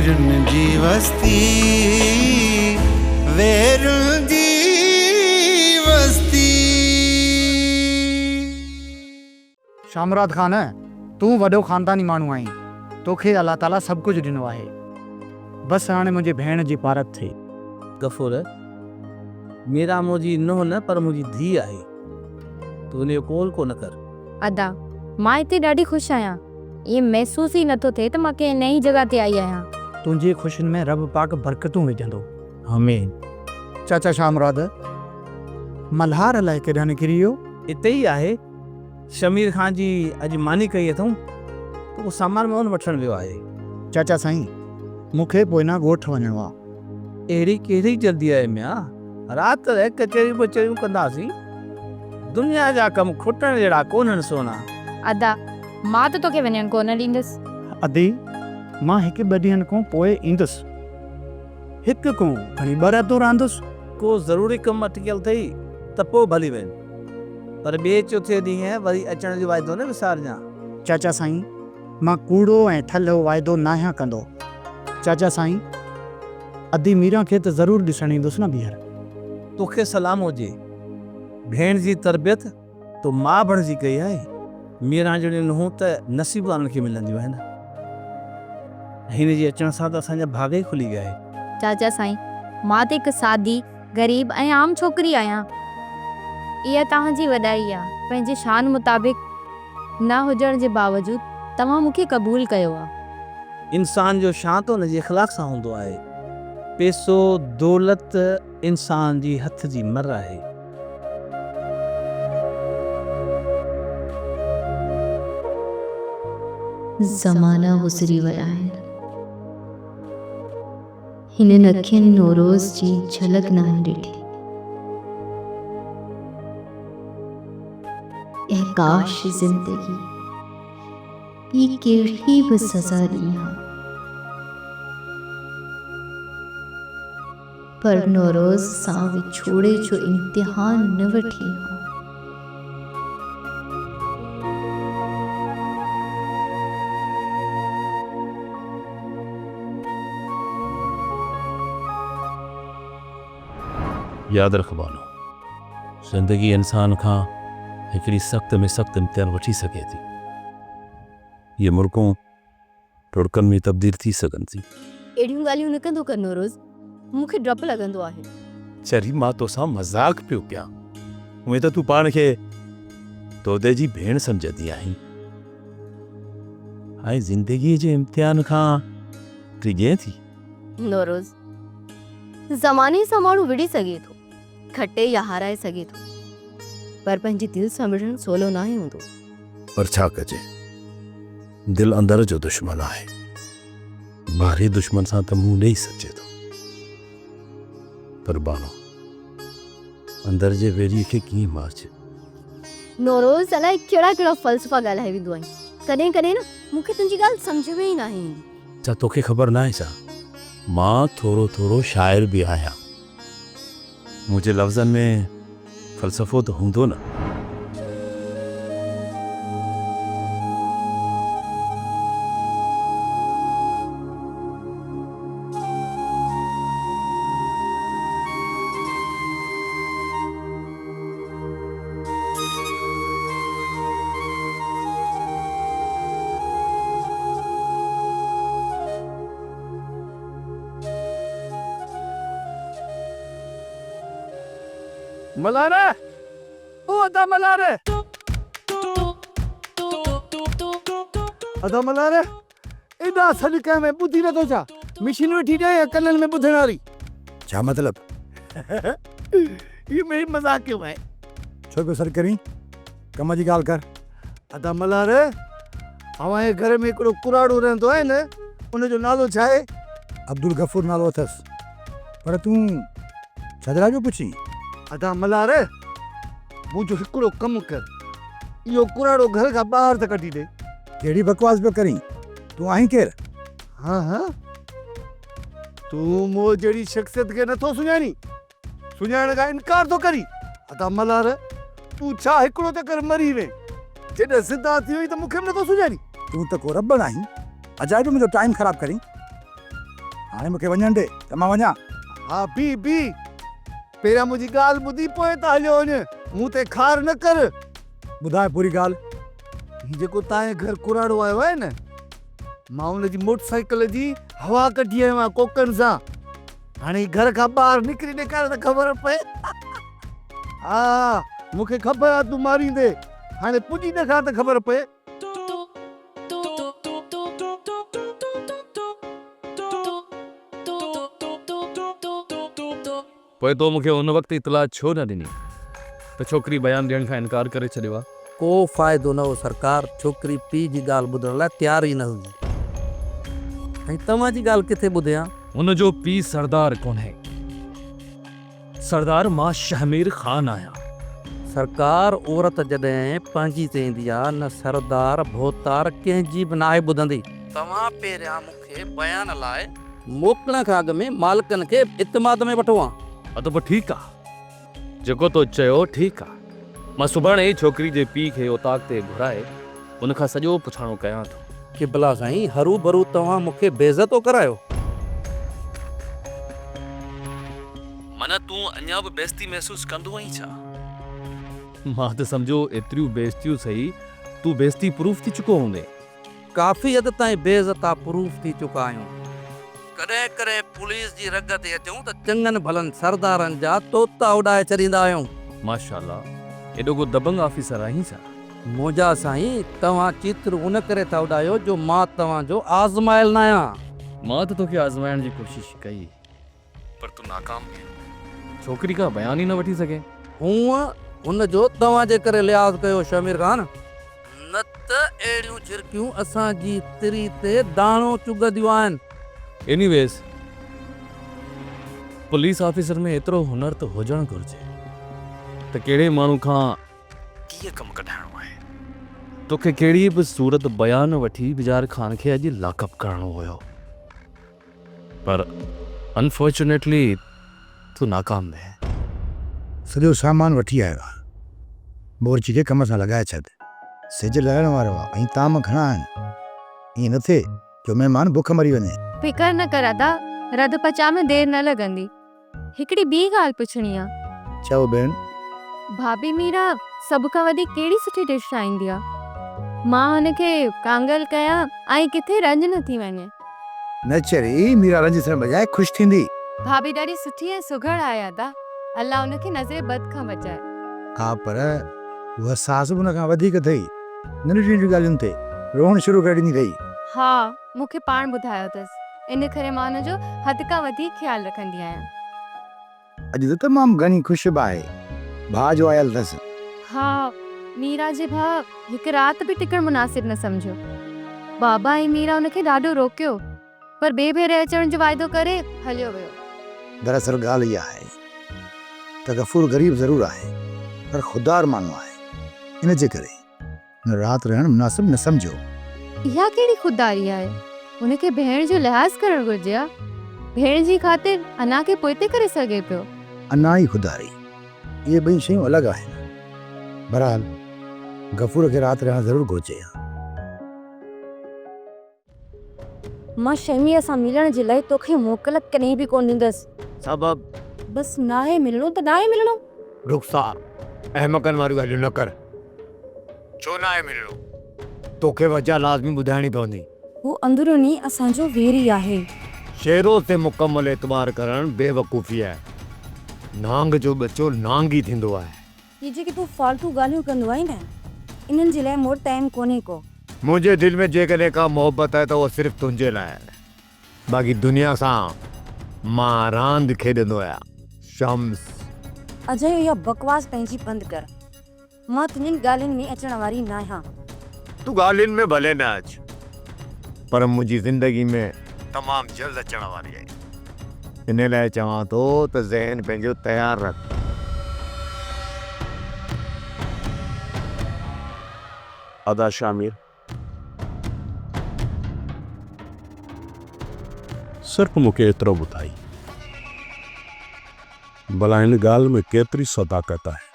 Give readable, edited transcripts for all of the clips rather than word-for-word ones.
वेरुन जी वस्ती, वेरुन जी वस्ती। शामराद खान तू वॾो ख़ानदानी माण्हू आहीं, तोखे अल्लाह ताला सभु कुझु ॾिनो आहे। बसि हाणे मुंहिंजी भेण जी पारत थिए। गफ़ूर, मेरा मुंहिंजी नुंहुं न पर मुंहिंजी धीउ आहे, तूं उनजो कोल को न कर। अदा, मां हिते ॾाढी ख़ुशि आहियां। इहे महसूस ई नथो थिए त मां कंहिं नई जॻह ते आई आहियां। तुंहिंजी ख़ुशियुनि में रब पाक बरकतूं विझंदो। आमीन। चाचा शामराद, मल्हार अलाए केॾांहुं निकिरी वियो? हिते ई आहे। शमीर खान जी अॼु मानी कई अथऊं, त उहो सामान मोहन वठणु वियो आहे। चाचा साईं, मूंखे पोइना ॻोठु वञिणो आहे। अहिड़ी कहिड़ी जल्दी आहे मिया? राति रहे कचहरियूं बचरियूं कंदासीं। दुनिया जा कम खुटण जहिड़ा कोन्हनि सोना। अदा, मां त तोखे वञणु कोन ॾींदसि। अदी, मां हिकु ॿ ॾींहंनि खां पोइ ईंदुसि। हिकु खां खणी ॿ रातूं रहंदुसि। को ज़रूरी कमु अटकियल अथई त पोइ भली वञ, पर ॿिए चौथे ॾींहुं वरी अचण जो वाइदो न विसारजां। चाचा साईं, मां कूड़ो ऐं ठल्हो वाइदो न आहियां कंदो। चाचा साईं, अदी मीरा खे त ज़रूरु ॾिसणु ईंदुसि न ॿीहर। तोखे सलाम हुजे। भेण जी तरबियत तो मां बणिजी कई आहे। मीरा जहिड़ी नुंहुं त नसीब वारनि खे मिलंदियूं आहिनि। हिन जे अचण सां त असांजा भाग ई खुली विया आहे। चाचा साईं, मां त हिकु सादी ग़रीब ऐं आम छोकिरी आहियां। इहा तव्हांजी वॾाई आहे। पंहिंजे शान मुताबिक़ न हुजण जे बावजूदि तव्हां मूंखे क़बूल कयो आहे। इंसान जो शान तो हुनजे इख़लाक़ सां हूंदो आहे। पैसो दौलत इंसान जी हथ जी मर आहे। ज़माना गुज़री विया आहिनि, हिननि अखियुनि नौरोज़ जी झलक न ॾिठी। ऐं काश ज़िंदगी ॿी कहिड़ी बि सज़ा ॾियां, पर नौरोज़ सां विछोड़े जो इम्तिहान न वठी हा। यादि रख बानो, ज़िंदगी इंसान खां हिकिड़ी सख़्त में सख़्त इम्तिहान वठी सघे थी। ये मुल्कों टुड़कनि में तब्दील थी सघनि थी। अहिड़ियूं ॻाल्हियूं न कंदो कर नौरोज़, मूंखे डपु लॻंदो आहे। चरी मां तोसां मज़ाक पियो कयां। उहे त तूं पाण खे तोदे जी भेण सम्झंदी आहीं। ऐं ज़िंदगीअ जे इम्तिहान खां टिॼे थी। नौरोज़, ज़माने सां माण्हू विड़ी सघे थो, खटे या हाराए सघे थो, पर पंहिंजी दिलि सां विढ़णु सवलो नाहे हूंदो। पर छा कजे, दिल अंदर जो दुश्मन आहे। ॿाहिरी दुश्मन सां त मुंहुं ॾेई सघिजे थो, पर बानो अंदर जे वेरीअ खे कीअं मारिजे। नौरोज़, अलाए कहिड़ा कहिड़ा फ़लसफ़ा ॻाल्हाए वेंदो आहे। कॾहिं कॾहिं न मूंखे तुंहिंजी ॻाल्हि सम्झ में ई न ईंदी। छा तोखे ख़बर न आहे छा? मां थोरो थोरो शाइर बि आहियां। मुंहिंजे लफ़्ज़नि में फ़लसफ़ो त हूंदो न। मल्हार, ओ अदा मल्हार, अदा मल्हार, एॾा सॾु कंहिं में ॿुधी नथो छा? मशीन वेठी ॾे या कननि में ॿुधण वारी? छा मतिलब? ये मेरी मज़ाक क्यों है? छो पियो सॾु करीं? कम जी ॻाल्हि कर। अदा मल्हार, अव्हां जे घर में हिकिड़ो कुराड़ो रहंदो आहे न, उनजो नालो छा आहे? अब्दुल गफूर नालो अथसि। पर तूं छजरा जो पुछी? अदा मल्हार, मुंहिंजो हिकिड़ो कमु कर, इहो कुराड़ो घर खां ॿाहिरि त कढी ॾे। कहिड़ी बकवास पियो करीं? तूं आहीं केरु? हाँ हाँ, तूं मूं जहिड़ी शख़्सियत खे नथो सुञाणी, सुञाणण खां इनकार थो करी। अदा मल्हार, तूं छा हिकिड़ो चकर मरी वे, जॾहिं ज़िंदा थी वई त मूंखे बि नथो सुञाणी। तूं त को रॿ आहीं, अजाए जो मुंहिंजो टाइम ख़राब करीं। हाणे मूंखे वञण ॾे त मां वञा। हा बी पहिरियां मुंहिंजी ॻाल्हि ॿुधी पोइ त हलियो वञ, मूं ते खार न कर। ॿुधाए पूरी ॻाल्हि। हीउ जेको तव्हांजे घर कुराड़ो आयो आहे न, मां हुनजी मोटरसाइकिल जी हवा कढी आयो आहियां कोकनि सां। हाणे घर खां ॿाहिरि निकिरी ॾेखार त ख़बर पए। हा मूंखे ख़बर आहे तूं मारींदे, हाणे पुॼी ॾेखार त ख़बर पए। पोइ तो मूंखे उन वक़्तु इतला छो न ॾिनी त छोकिरी बयान ॾियण खां इनकार करे छॾियो आहे? को फ़ाइदो न हो सरकार, छोकिरी पीउ जी ॻाल्हि ॿुधण लाइ तयारु ई न हुई। ऐं तव्हांजी ॻाल्हि किथे ॿुधियां? उनजो पीउ सरदार कोन्हे, सरदार मां शहमीर ख़ान आहियां। सरकार औरत जॾहिं पंहिंजी चईंदी आहे न सरदार भोतार कंहिंजी बि नाहे ॿुधंदी। तव्हां पहिरियां मूंखे बयान लाइ मोकिलण खां अॻु में मालिकनि खे इतमाद में वठो आहे। हा त पोइ ठीकु आहे, जेको तो चयो ठीकु आहे। मां सुभाणे ई छोकिरी जे पीउ खे उताक ते घुराए उनखां सॼो पुछाणो कयां थो। कि भला साईं हरू भरू तव्हां मूंखे बेइज़तो करायो? माना तूं अञा बि बेइज़ती महसूस कंदो आहीं छा? मां त सम्झो एतिरियूं बेइज़तियूं सही तूं बेइज़ती प्रूफ थी चुको हूंदे। काफ़ी हद ताईं बेइज़ता प्रूफ थी चुका आहियूं। कॾहिं कॾहिं पुलिस जी रग ते अचूं त चङनि भलनि सरदारनि जा तोता उॾाए छॾींदा आहियूं। माशाल्लाह, एॾो को दबंग ऑफिसर आहीं छा? मोजा साईं, तव्हां चित्र उन करे था उॾायो जो मां तव्हांजो आज़मायल न आहियां। मां त तोखे आज़माइण जी कोशिश कई, पर तूं नाकाम थिए। छोकिरी का बयान ई न वठी सघे। हूअं हुनजो तव्हांजे करे लिहाज़ कयो शमीर ख़ान, न त अहिड़ियूं झिरकियूं असांजी तिरी ते दाणो चुगंदियूं आहिनि। एनीवेज़, पुलिस ऑफिसर में एतिरो हुनर त हुजणु घुरिजे त कहिड़े माण्हू खां कीअं कमु कढाइणो आहे। तोखे कहिड़ी बि सूरत बयान वठी बिजार ख़ान खे अॼु लॉकअप करणो हुयो, पर अनफॉर्चुनेटली तूं नाकाम आहे। सॼो सामान वठी आयो आहे, बोरची खे कम सां लॻाए छॾ। सिज लहण वारो आहे ऐं ताम घणा आहिनि। ईअं न थिए जो महिमान बुख मरी वञे। फिकर न कर अदा, रध पचा में देर न लॻंदी। हिकिड़ी ॿी ॻाल्हि पुछणी आहे। चओ भेण। भाभी मीरा सभ खां वधीक कहिड़ी सुठी डिश ठाहींदी आहे? मां हुनखे कांगल कयां ऐं किथे रंज न थी वञे। न चरी मीरा रंज थियण बजाए ख़ुशि थींदी। भाभी ॾाढी सुठी ऐं सुघड़ आहे अदा, अल्लाह हुनखे नज़रे बद खां बचाए। हा पर उहा सास बि हुन खां वधीक अथई, नंढियूं नंढियूं ॻाल्हियुनि ते रोहण शुरू करे ॾींदी अथई। हा मूंखे पाण ॿुधायो अथसि, इन करे मां हुनजो हद खां वधीक ख़्यालु रखंदी आहियां। अॼु त तमामु घणी ख़ुशि बि आहे, भाउ जो आयल अथसि। हा, मीरा जे भाउ हिकु राति बि टिकण मुनासिब न सम्झो। बाबा ऐं मीरा हुनखे ॾाढो रोकियो, पर ॿिए भेरे अचण जो वाइदो करे हलियो वियो। दरअसल ॻाल्हि इहा आहे त गफ़ूर ग़रीब ज़रूरु आहे, पर ख़ुददार माण्हू आहे। इन जे करे न राति रहणु मुनासिब न सम्झो। इहा कहिड़ी ख़ुददारी आहे? हुनखे भेण जो लिहाज़ करणु घुरिजे हा। भेण जी ख़ातिर अना खे पोइते करे सघे पियो। अना ई ख़ुददारी, इहे ॿई शयूं अलॻि आहिनि। बहरहाल गफ़ूर खे राति रहणु ज़रूरु घुरिजे। मां शमीअ सां मिलण जे लाइ तोखे मोकल कॾहिं बि कोन ॾींदसि। सबब बसि नाहे मिलणो त नाहे मिलणो। रुखसार अहमकनि वारियूं ॻाल्हियूं न कर। छो न आहे मिलणो? तोखे वजह लाज़मी ॿुधाइणी पवंदी। हू अंदरूनी असांजो वेरी आहे। शेरो ते मुकमल एतबार करणु बेवकूफ़ी आहे। नांग जो बच्चो नांग ई थींदो आहे। ये जेके तूं फालतू ॻाल्हियूं कंदो आहीं न, इन्हनि जे लाइ मोर टाइम कोन्हे को। मुंहिंजे दिलि में जेकॾहिं का मोहबत आहे त उहा सिर्फ़ु तुंहिंजे लाइ आहे। बाक़ी दुनिया सां मां रांदि खेॾंदो आहियां। शम्स, अजय इहा बकवास पंहिंजी बंदि कर। मां तुंहिंजनि ॻाल्हियुनि में अचण वारी न आहियां। तूं ॻाल्हियुनि में भले न अच, पर मुंहिंजी ज़िंदगी में तमामु जल्द अचण वारी आहे। इन लाइ चवां थो त ज़हन पंहिंजो तयारु रख। अदा शामिर, सिर्फ़ु मूंखे एतिरो ॿुधाई, भला हिन ॻाल्हि में केतिरी सदाकत आहे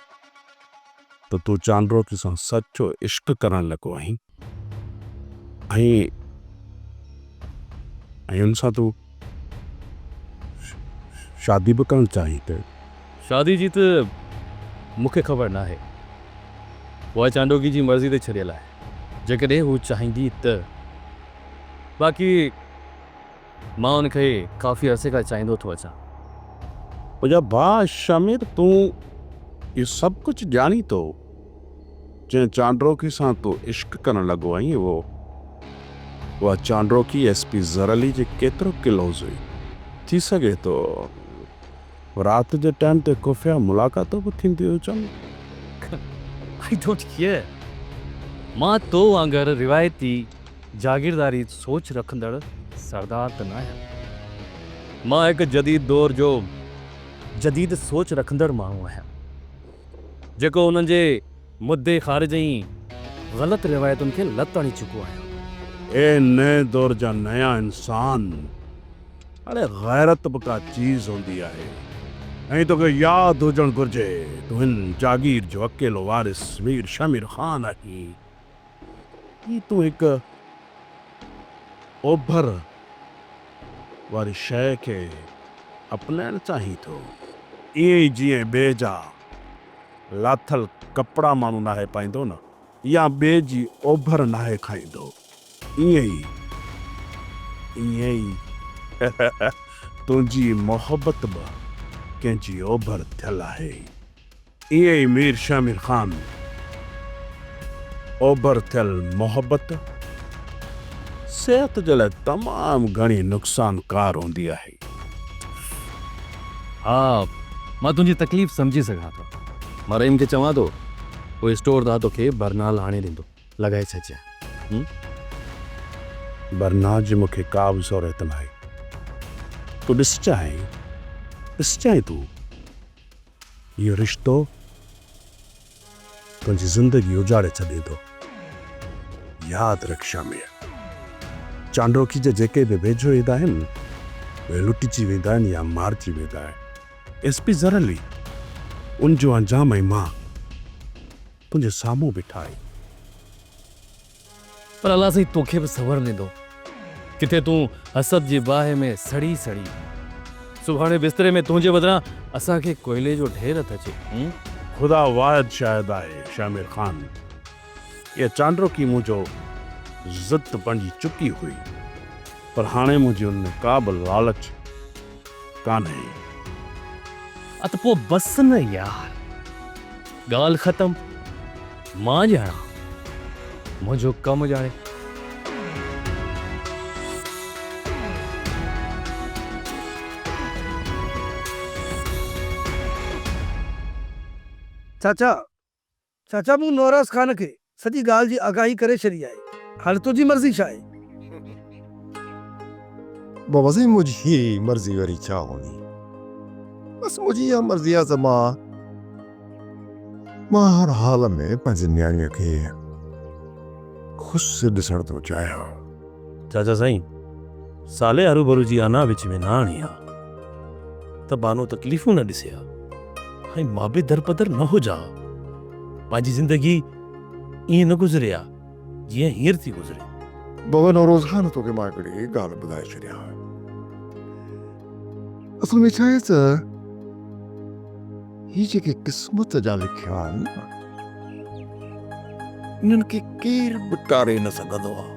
त तूं चांडरोती सां सचो इश्क करणु लॻो आहीं ऐं हुन सां तूं शादी बि करणु चाहीं त शादी जी त मूंखे ख़बर न आहे, उहा चांडोकी जी मर्ज़ी ते छॾियल आहे। जेकॾहिं हू चाहींदी त बाक़ी मां हुनखे काफ़ी अरसे खां चाहींदो थो अचां। मुंहिंजा भाउ शामिर, तूं इहो सभु कुझु ॼाणी थो? जंहिं चांडोकी सां तूं इश्क करणु लॻो आहीं, उहा चांडोकी एसपी ज़रअली जे केतिरो क्लोज़ हुई? थी सघे थो राति जे टाइम ते खुफ़िया मुलाक़ातूं बि थींदियूं हुजनि। I don't care. मां तो वांगुरु रिवायती जागीरदारी सोच रखंदड़ सरदार त न आहियां। मां हिकु जदीद दौर जो जदीद सोच रखंदड़ माण्हू आहियां, जेको उन्हनि जे मुद्दे ख़ारिज ऐं ग़लति रिवायतुनि खे लत हणी चुको आहियां। ए नए दौर जा नया इंसान, अरे गैरत बि का चीज़ हूंदी आहे। ऐं तोखे यादि हुजणु घुरिजे, तूं हिन जागीर जो अकेलो वारिस मीर शामिर ख़ान आहीं। ही तूं हिकु ओभर वारी शइ खे अपनाइणु चाहीं थो, ईअं ई जीअं ॿिए जा लाथल कपिड़ा माण्हू नाहे पाईंदो न, या ॿिए जी ओभर नाहे खाईंदो, ईअं ई तुंहिंजी मोहबत बि कंहिंजी ओभर थियल आहे। ईअं ई मीर शामिर ख़ान ओभर थियल मोहबत सिहत जे लाइ तमामु घणी नुक़सानकार हूंदी आहे। हा, मां तुंहिंजी तकलीफ़ सम्झी सघां थो। मां रहीम खे चवां थो, उहो स्टोर दा तोखे बरनाल आणे ॾींदो, लॻाए छॾिजांइ। बरनाल जी मूंखे का बि ज़रूरत न आहे। तूं ॾिसजांइ तूं इहो रिश्तो तुंहिंजी ज़िंदगी उजाड़े छॾे थो। यादि रख शामिर, चांडोकी जे जेके बि वेझो ईंदा आहिनि, उहे लुटिजी वेंदा आहिनि या मारिजी वेंदा आहिनि। एसपी ज़रअली, उन जो अंजाम ऐं मां तुंहिंजे साम्हूं बीठा आहियूं। पर अलाह साईं तोखे बि सबर ॾींदो। किथे तूं हसद जी बाहि में सड़ी सुभाणे बिस्तरे में तुंहिंजे बदिरां असांखे कोयले जो ढेर थो अचे। खुदा वाहिद शायद आहे शामिर ख़ान, इहा चांडोकी मुंहिंजो ज़िद बणिजी चुकी हुई, पर हाणे मुंहिंजी उन में का बि लालच कान्हे। त पोइ बस न यार, ॻाल्हि ख़तम। मां ॼाणा, मुंहिंजो कमु ॼाणे। चाचा मूं नौराज़ ख़ान खे सॼी ॻाल्हि जी आगाही करे छॾी आहे। हाणे तुंहिंजी मर्ज़ी छा आहे? बाबा साईं, मुंहिंजी मर्ज़ी वरी छा हूंदी? बसि मुंहिंजी इहा मर्ज़ी आहे त मां हर हाल में पंहिंजे न्याणीअ खे ख़ुशि ॾिसण थो चाहियां। चाचा साईं, साले हरू जी अना विच में न आणी आहे त बानो तकलीफ़ूं न ॾिसे आहे। ऐं मां बि दरपदर न हुजां, पंहिंजी ज़िंदगी ईअं न गुज़रे आहे जीअं हींअर थी गुज़रे। बाबा नौरोज़ ख़ान, तोखे मां हिकिड़ी ॻाल्हि ॿुधाए छॾियां। असल में छा आहे त ही जेके क़िस्मत जा लिखिया आहिनि, इन्हनि खे केरु बि टारे न सघंदो आहे।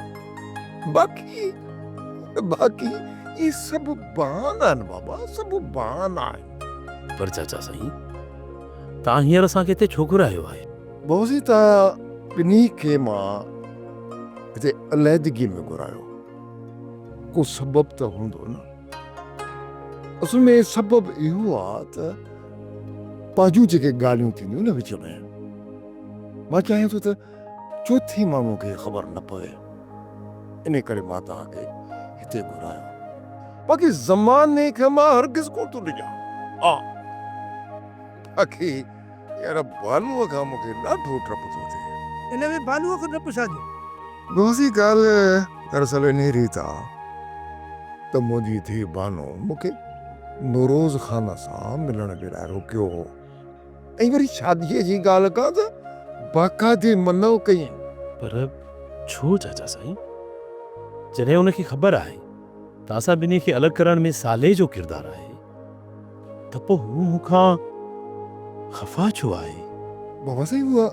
बाक़ी ये सभु बहाना आहिनि बाबा, सभु बहाना आहिनि। पर चाचा साईं, तव्हां हींअर असांखे हिते छो घुरायो आहे? बॉसी, तव्हां ॿिन्ही खे मां हिते अलहदगी में घुरायो, को सबबु त हूंदो न। असल में सबबु इहो आहे त पाजू जेके ॻाल्हियूं थींदियूं न विच में, मां चाहियां थो त चौथे माण्हू खे ख़बर न पए, इन करे मां तव्हांखे हिते घुरायो। बाक़ी ज़माने खे मां हरगिज़ कोन थो ॾिजां। बाक़ी यार बालूअ खां मूंखे ॾाढो डपु थो थिए। इन में बालूअ खां डपु छाजो? दोसी ॻाल्हि दरअसल इन रीत आहे त मुंहिंजी धीउ बानो मूंखे नौरोज़ ख़ान सां मिलण जे लाइ रोकियो हो, ऐं वरी शादीअ जी ॻाल्हि का त बाक़ाइदे मनो कई। पर छो चाचा साईं? जॾहिं उनखे ख़बर आहे त असां ॿिन्ही खे अलॻि करण में साले जो किरदारु आहे, त पोइ हू मूंखां ख़फ़ा छो आहे? बाबा साईं उहा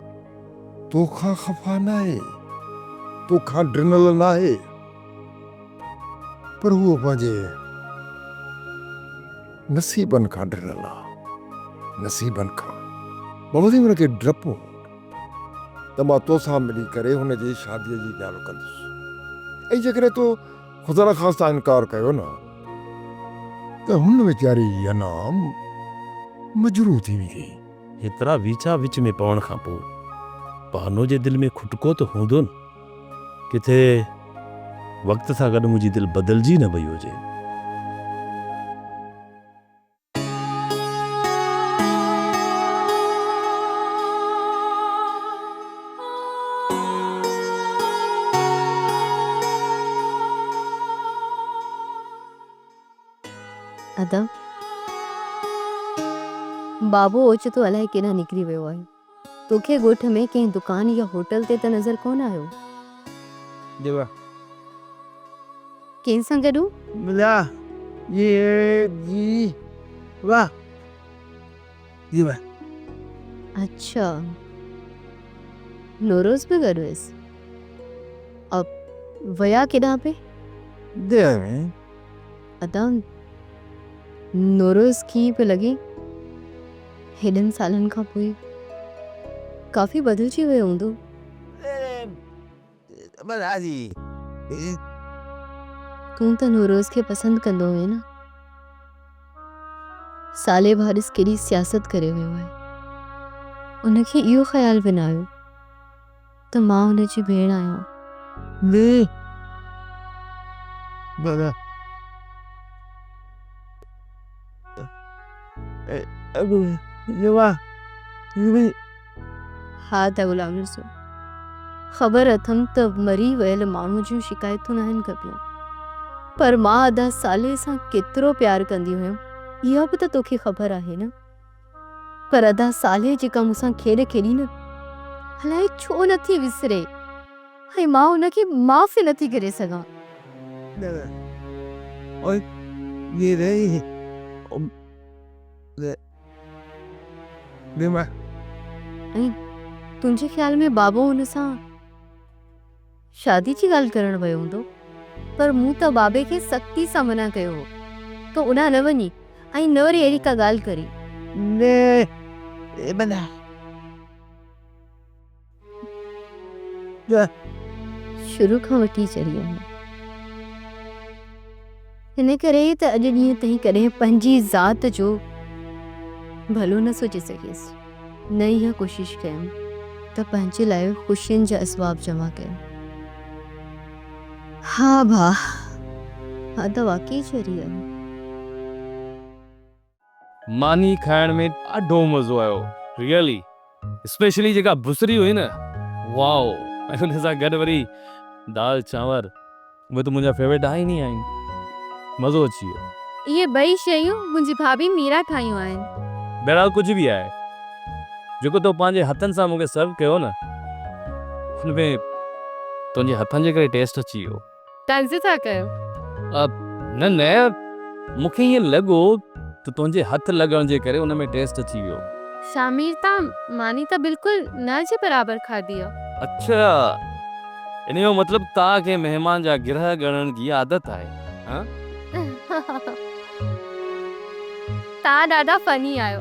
तोखां ख़फ़ा न आहे, तोखां ॾिनल न आहे, पर उहो पंहिंजे नसीबनि खां ॾिनल आहे, नसीबनि खां। बाबा साईं हुनखे डपु हो त मां तोसां मिली करे हुनजी शादीअ जी ॻाल्हि कंदुसि, ऐं जेकॾहिं तो ख़ुदा ख़ास्ता इनकार कयो न त हुन वीचारी अञा मजरू थी वेंदी। हेतिरा वीचा विच में पवण खां पोइ बहानो जे दिलि में खुटको त हूंदो न, किथे वक़्त सां गॾु मुंहिंजी दिलि बदिलजी न वई हुजे। अदा बाबू ओचितो अलाए केॾां निकिरी वियो आहे। तोखे ॻोठ में कंहिं दुकान या होटल ते त नज़र कोन आयो? देवा कंहिं सां गॾु? मिला ये जी वाह देवा। अच्छा, नोरोज भी गॾु हुयसि? अब वया केॾां पे? देवा अदा नोरोज कीअं पियो लॻे हेॾनि सालनि खां पोइ? काफ़ी बदिलजी वियो हूंदो। तूं त नोरोज खे पसंदि कंदो हुए न? साले भारिस केॾी सियासत करे वियो आहे। उनखे इहो ख़्याल बि न आयो त मां हुनजी भेण आहियां। हा त गुलाम रसूल, ख़बर अथमि त मरी वियल माण्हू जूं शिकायतूं न आहिनि खपियूं, पर मां अदा साले सां केतिरो प्यार कंदी हुयमि इहा बि त तोखे ख़बर आहे न। पर अदा साले जेका मूंसां खेॾ खेॾी न, अलाए छो नथी विसरे, ऐं मां हुनखे माफ़ नथी करे सघां। ये रही ऐं तुंहिंजे ख़्याल में बाबो हुन सां शादी जी ॻाल्हि करणु वियो हूंदो? पर मूं त बाबे खे सख़्ती सां मना कयो हो त उॾां न वञी ऐं न वरी अहिड़ी का ॻाल्हि करी। शुरू खां वठी चरी आहियां, हिन करे त अॼु ॾींहं ताईं कॾहिं पंहिंजी ज़ात जो भलो न सोचे सघियसि, न इहा कोशिशि कयमि त पंहिंजे लाइ ख़ुशियुनि जा असबाब जमा कया। हा भाउ, हा त वाकई चरी आहे। मानी खाइण में ॾाढो मज़ो आयो, रियली, स्पेशली जेका भुसरी हुई न, वाओ। ऐं हुन सां गॾु वरी दाल चांवर, उहे त मुंहिंजा फेवरेट आहिनि ई आहिनि, मज़ो अची वियो। इहे ॿई शयूं मुंहिंजी भाभी मीरा ठाहियूं आहिनि। बहरहाल कुझु बि आहे, जेको तो पंहिंजे हथनि सां मूंखे सर्व कयो न, हुनमें तुंहिंजे हथनि जे करे टेस्ट अची वियो। तंज़ था कयो? न न, मूंखे ईअं लॻो त तुंहिंजे हथ लॻण जे करे उनमें टेस्ट अची वियो। शामिर तां मानी त बिल्कुलु न जे बराबरि खाधी आहे। अच्छा, इन जो मतिलबु तव्हांखे महिमान जा गिरह ॻणण जी आदत आहे, हाँ? तव्हां ॾाढा फनी आहियो।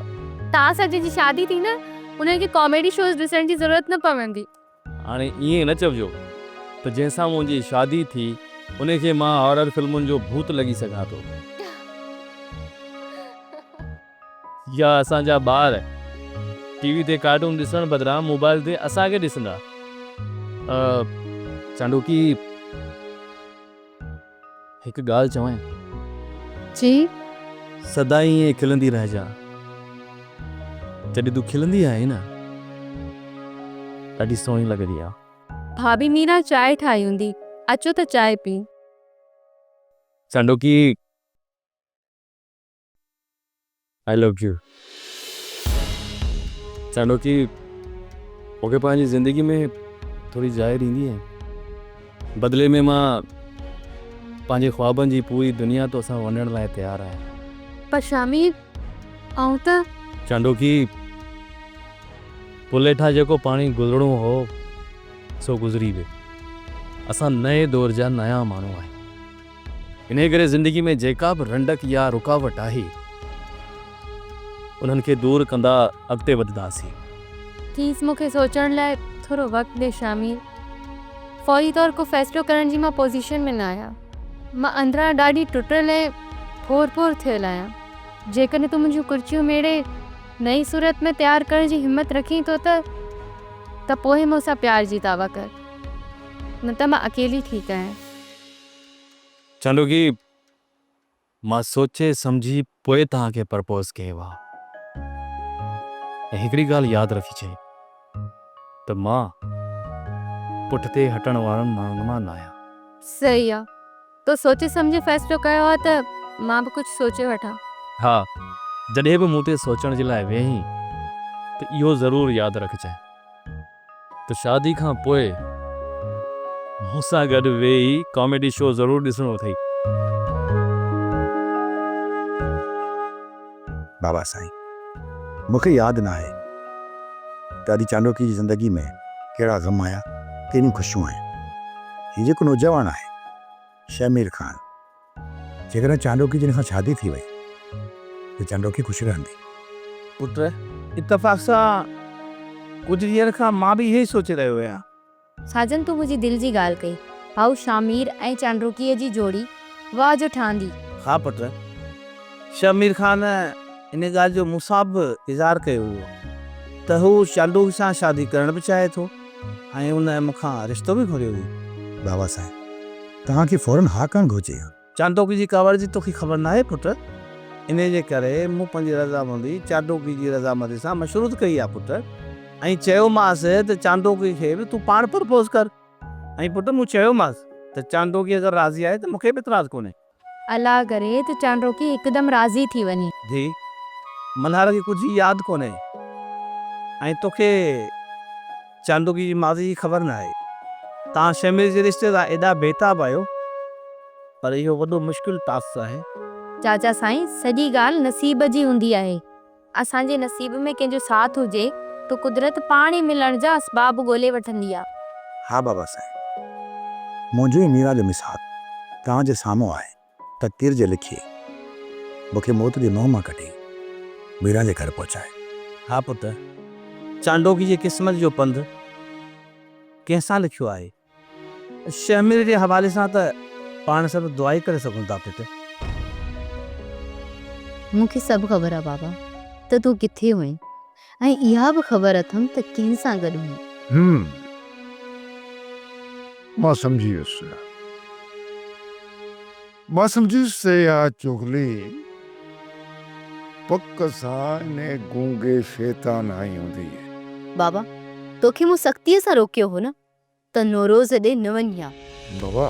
तव्हां सां जंहिंजी शादी थी न, उनखे कॉमेडी शोज़ ॾिसण जी ज़रूरत न पवंदी। हाणे ईअं न चइजो त जंहिंसां मुंहिंजी शादी थी उनखे मां हॉरर फिल्मुनि जो भूत लॻी सघां थो, या असांजा ॿार टीवी ते कार्टून ॾिसण बदिरां मोबाइल ते असांखे ॾिसंदा। चांडोकी, हिकु ॻाल्हि चवां, जी? सदाई ईअं खिलंदी रहिजां। जॾहिं तूं खिलंदी आहे न, ॾाढी सुहिणी लॻंदी आहे। भाभी मीरा चांहि ठाही हूंदी, अचो त चांहि पी। Chandoki, I love you. Chandoki, मूंखे पंहिंजी ज़िंदगी में थोरी जाइ ॾींदी आहे। बदिले में मां पंहिंजे ख्वाबनि जी पूरी दुनिया तो सां वञण लाइ तयारु आहियां। पर शामिर, ऐं त चांडो की पुल हेठां जेको पाणी गुज़रणो हो सो गुज़री वियो। असां नए दौर जा नया माण्हू आहियूं। इन करे ज़िंदगी में जेका बि रंडक या रुकावट आहे उन्हनि खे दूर कंदा अॻिते वधंदासीं। प्लीज़ मूंखे सोचण लाइ थोरो वक़्तु ॾे शामिर। फौरी तौर को फ़ैसिलो करण जी मां पोज़ीशन में न आहियां। मां अंदरां ॾाढी टुटल ऐं फोर थियल आहियां। जेकॾहिं तूं मुंहिंजूं कुर्चियूं मेड़े नई सूरत में तयारु करण जी हिमत रखी थो त पोइ मूंसां प्यार जी दावा कर, न त मां अकेली ठीकु आहियां। चांडो की मां सोचे सम्झी पोइ तव्हांखे प्रपोज़ कयो आहे। ऐं हिकिड़ी ॻाल्हि यादि रखी छॾ त मां पुठिते हटण वारनि माण्हुनि मां न आहियां। सही आहे, तो सोचे सम्झे फ़ैसिलो कयो आहे त मां बि कुझु सोचे वठां। हा, जॾहिं बि मूं ते सोचण जे लाइ वेहीं त इहो ज़रूरु यादि रखजांइ त शादी खां पोइ मूंसां गॾु वेही कॉमेडी शो ज़रूरु ॾिसणो अथई। बाबा साईं, मूंखे यादि न आहे त अॼु चांडोकी जी ज़िंदगी में कहिड़ा ग़म आया, कहिड़ियूं ख़ुशियूं आहिनि। हीउ जेको नौजवान आहे शमीर ख़ान, जेकॾहिं चांडोकी जिन खां शादी थी वई त चांडोकी ख़ुशि रहंदी। पुट इतफ़ाक़ सां कुझु ॾींहं खां मां बि इहे ई सोचे रहियो आहियां। साजन, तूं मुंहिंजी दिलि जी ॻाल्हि कई। भाऊ शामिर ऐं चांडोकीअ जी जोड़ी वाह जो ठहंदी। हा पुट, शमीर ख़ान इन ॻाल्हि जो मूंसां बि इज़हार कयो हुओ त हू चांडोकी सां शादी करण बि चाहे थो ऐं उन मूंखां रिश्तो बि घुरियो हुई। बाबा साईं, तव्हांखे फौरन हा करणु घुरिजे। चांडोकी जी कावड़ जी तोखे ख़बर न आहे पुट? इन जे करे मूं पंहिंजी रज़ामंदी चांडोकी जी रज़ामंदी सां मशरूत कई आहे पुट। ऐं चयोमांसि त चांडोकी खे बि तूं पाण प्रपोज़ कर। ऐं पुट मूं चयोमांसि त चांडोकी अगरि राज़ी आहे त मूंखे बि इतराज़ कोन्हे। अलाह करे त चांडोकी हिकदमि राज़ी थी वञे। जी, मल्हार खे कुझु यादि कोन्हे ऐं तोखे चांडोकी जी माज़ी जी ख़बर न आहे। तव्हां शमीर जे रिश्ते सां एॾा बेताब आहियो, पर इहो वॾो मुश्किल टास्क आहे। चाचा साईं, सॼी ॻाल्हि नसीब जी हूंदी आहे। असांजे नसीब में कंहिंजो साथ हुजे तो कुदरत पाण ई मिलण जा असबाब ॻोल्हे वठंदी आहे। हा बाबा साईं, मुंहिंजो ई मीरा जो मिसाल तव्हांजे साम्हूं आहे। तक़दीर जे लिखी मूंखे मौत जे मुंहं मां कढी मीरा जे घर पहुचाए। हा पुट, चांडोकी जी क़िस्मत जो पंधु कंहिंसां लिखियो आहे। शमीर जे हवाले सां त पाण सभु दुआ ई करे सघूं था पुट। मूंखे सभु ख़बर आहे बाबा त तूं किथे हुएं, ऐं इहा बि ख़बर अथमि त कंहिंसां गॾु हुएं। मां सम्झी वियुसि। मां सम्झुसि या चुगली पक सां इन गूंगे शैतान आई हूंदी। बाबा, तोखे मूं सख़्तीअ सां रोकियो हो न त नौरोज़ ॾे न वञी आ। बाबा,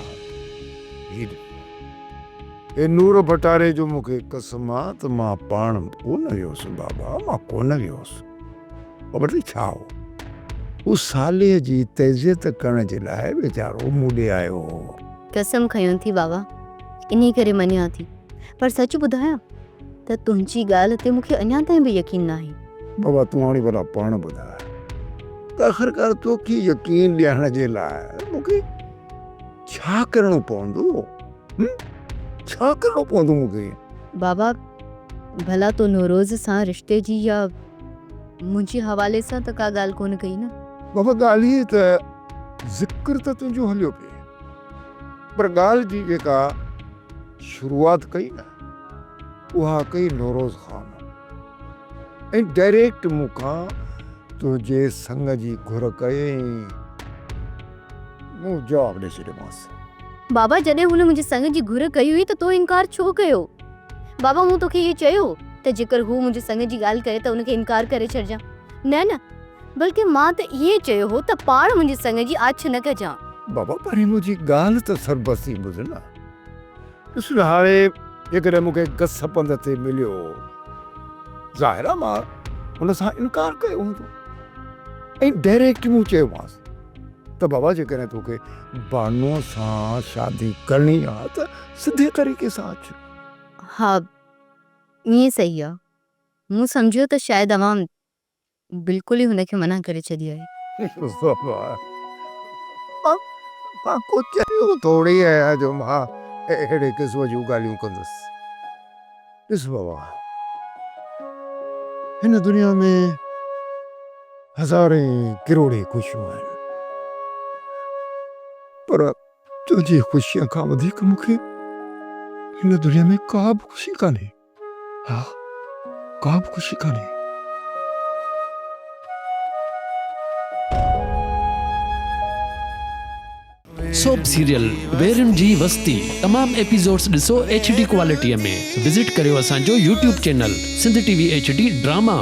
ए नूर भटारे जो मूंखे कसम आहे त मां पाण कोन वियोसि। बाबा, मां कोन वियोसि। ख़बर छा हो, उहो साले जी तज़ियत करण जे लाइ वीचारो मूं ॾे आयो हो। कसम खयूं थी बाबा, इन करे मञिया थी, पर सच ॿुधायां त तुंहिंजी ॻाल्हि ते मूंखे अञा ताईं बि यकीन न आहे। बाबा, तूं हाणे भला पाण ॿुधाए त आख़िरकार तोखे यकीन ॾियण जे लाइ मूंखे छा करणो पवंदो? छा करणो पवंदो मूंखे? बाबा, भला तो नौरोज़ सां रिश्ते जी या मुंहिंजे हवाले सां त का ॻाल्हि कोन कई न? बाबा, ॻाल्हि हीअ त ज़िक्र त तुंहिंजो हलियो पिए, पर ॻाल्हि जी जेका शुरूआत कई न उहा कई नौरोज़ ख़ान ऐं डायरेक्ट मूंखां तुंहिंजे संग जी घुर कयईं। मूं जवाबु ॾेई छॾियोमांसि। बाबा, जॾहिं हुन मुंहिंजे संग जी घुर कई हुई त तो इनकार छो कयो? बाबा, मूं तोखे इहो चयो त जेकर हू मुंहिंजे संग जी ॻाल्हि करे त उनखे इनकार करे छॾिजां? न, बल्कि मां त इहे चयो हो त पाण मुंहिंजे संग जी आछ न कजां। बाबा, पर मुंहिंजी ॻाल्हि त सरबस्ती ॿुध न। ॾिस न, हाणे जेकॾहिं मूंखे गस पंध ते मिलियो, ज़ाहिर आहे मां हुन सां इनकार कयो हूंदो ऐं डायरेक्ट मूं चयोमांसि त बाबा, जेकॾहिं तोखे बानो सां शादी करणी आहे त सिधे तरीक़े सां अच। हा, ईअं सही आहे, मूं सम्झियो त शायदि अवां बिल्कुलु ई हुनखे मना करे छॾी आहे। मां को चयो थोड़ी आहियां जो मां अहिड़े क़िस्म जूं ॻाल्हियूं कंदुसि। ॾिस बाबा, हिन दुनिया में हज़ारे किरोड़े ख़ुशियूं आहिनि, पर तुंहिंजी ख़ुशीअ खां वधीक मूंखे हिन दुनिया में का बि ख़ुशी कान्हे। हा, का बि ख़ुशी कान्हे। सोप सीरियल वेरन जी वस्ती तमाम एपिसोड्स ॾिसो HD क्वालिटीअ में। विज़िट करियो असांजो YouTube channel Sindh TV HD drama.